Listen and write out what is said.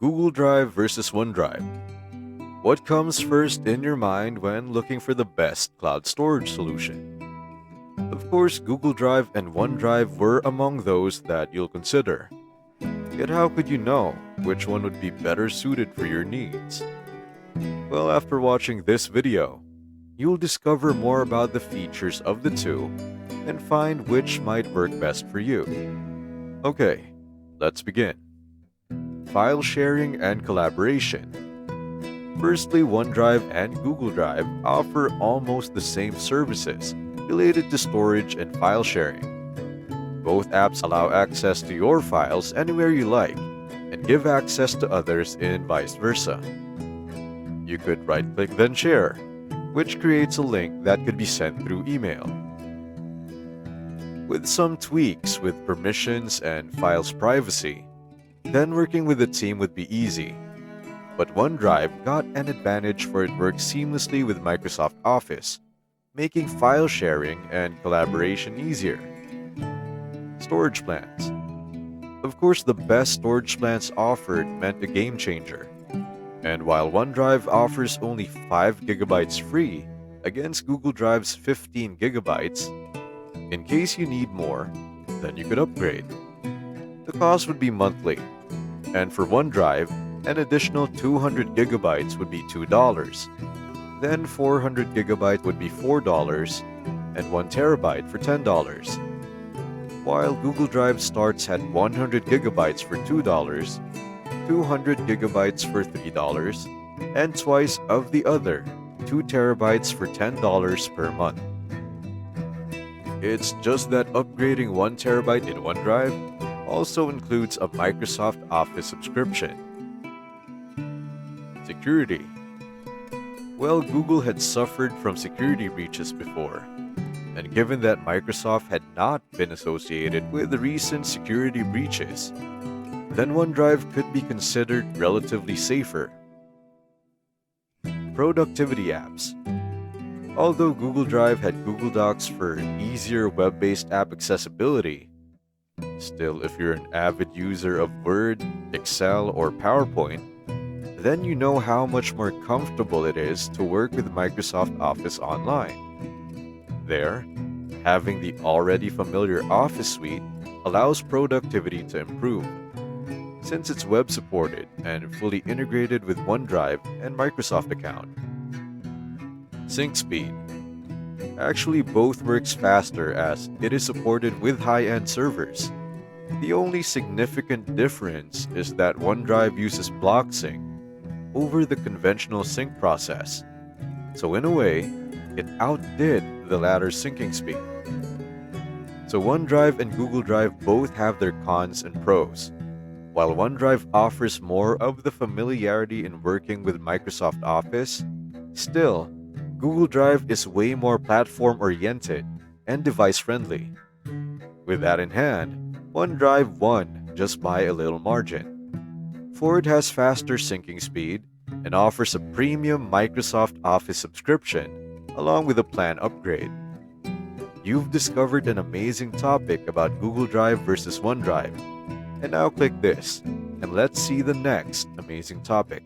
Google Drive versus OneDrive. What comes first in your mind when looking for the best cloud storage solution? Of course, Google Drive and OneDrive were among those that you'll consider. Yet how could you know which one would be better suited for your needs? Well, after watching this video, you'll discover more about the features of the two and find which might work best for you. Okay, let's begin. File sharing and collaboration. Firstly, OneDrive and Google Drive offer almost the same services related to storage and file sharing. Both apps allow access to your files anywhere you like and give access to others and vice versa. You could right-click then share, which creates a link that could be sent through email. With some tweaks with permissions and files privacy, then working with the team would be easy. But OneDrive got an advantage for it works seamlessly with Microsoft Office, making file sharing and collaboration easier. Storage plans. Of course, the best storage plans offered meant a game changer. And while OneDrive offers only 5 GB free against Google Drive's 15 GB, in case you need more, then you could upgrade. The cost would be monthly, and for OneDrive, an additional 200 GB would be $2. Then 400 GB would be $4, and 1 TB for $10. While Google Drive starts at 100 GB for $2, 200 GB for $3, and twice of the other, 2 TB for $10 per month. It's just that upgrading 1 TB in OneDrive also includes a Microsoft Office subscription. Security. Well, Google had suffered from security breaches before, and given that Microsoft had not been associated with the recent security breaches, then OneDrive could be considered relatively safer. Productivity apps. Although Google Drive had Google Docs for easier web-based app accessibility, still, if you're an avid user of Word, Excel, or PowerPoint, then you know how much more comfortable it is to work with Microsoft Office online. There, having the already familiar Office suite allows productivity to improve, since it's web-supported and fully integrated with OneDrive and Microsoft account. Sync speed. Actually, both works faster as it is supported with high-end servers. The only significant difference is that OneDrive uses block sync over the conventional sync process. So in a way, it outdid the latter's syncing speed. So OneDrive and Google Drive both have their cons and pros. While OneDrive offers more of the familiarity in working with Microsoft Office, still, Google Drive is way more platform-oriented and device-friendly. With that in hand, OneDrive won just by a little margin. For it has faster syncing speed and offers a premium Microsoft Office subscription along with a plan upgrade. You've discovered an amazing topic about Google Drive versus OneDrive. And now click this, and let's see the next amazing topic.